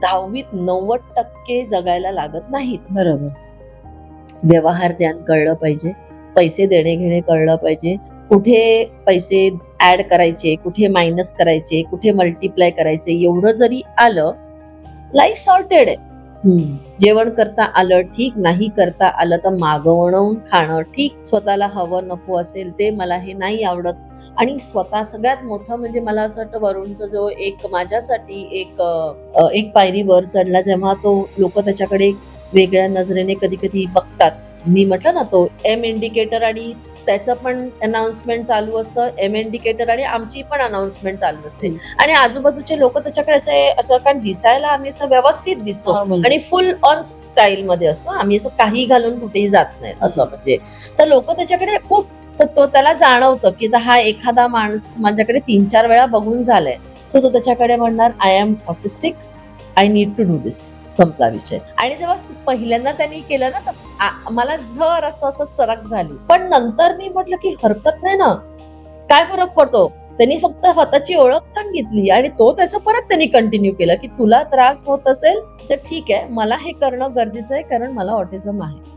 10वीत 90% जगायला लागत नाहीत. बरोबर. व्यवहार ज्ञान कळलं पाहिजे, पैसे देणे घेणे कळलं पाहिजे, कुठे पैसे ऍड करायचे, कुठे मायनस करायचे, कुठे मल्टिप्लाय करायचे, एवढं जरी आलं लाईफ सॉर्टेड आहे. जेवण करता आलं ठीक, नाही करता आलं तर मागवणं खाणं ठीक. स्वतःला हवं नको असेल ते मला हे नाही आवडत. आणि स्वतः सगळ्यात मोठं म्हणजे मला असं वाटतं वरुणचा जो एक माझ्यासाठी एक पायरी वर चढला जेव्हा तो लोक त्याच्याकडे वेगळ्या नजरेने कधी कधी बघतात. मी म्हटलं ना तो एम इंडिकेटर आणि त्याचं पण अनाउन्समेंट चालू असतं, एम इंडिकेटर आणि आमची पण अनाउन्समेंट चालू असते. आणि आजूबाजूचे लोक त्याच्याकडे असं कारण दिसायला आम्ही असं व्यवस्थित दिसतो आणि फुल ऑन स्टाईल मध्ये असतो. आम्ही असं काही घालून कुठेही जात नाही असं म्हणजे. तर लोक त्याच्याकडे खूप, तर तो त्याला जाणवतं की हा एखादा माणूस माझ्याकडे 3-4 वेळा बघून झालाय, सो तो त्याच्याकडे म्हणणार I am autistic, I need to do this, संपला विषय. आणि जेव्हा पहिल्यांदा त्यांनी केलं ना तर मला जर असं चरक झाली, पण नंतर मी म्हटलं की हरकत नाही ना, काय फरक पडतो. त्यांनी फक्त स्वतःची ओळख सांगितली आणि तो त्याचं परत त्यांनी कंटिन्यू केलं की तुला त्रास होत असेल तर ठीक आहे, मला हे करणं गरजेचं आहे कारण मला ऑटिझम आहे.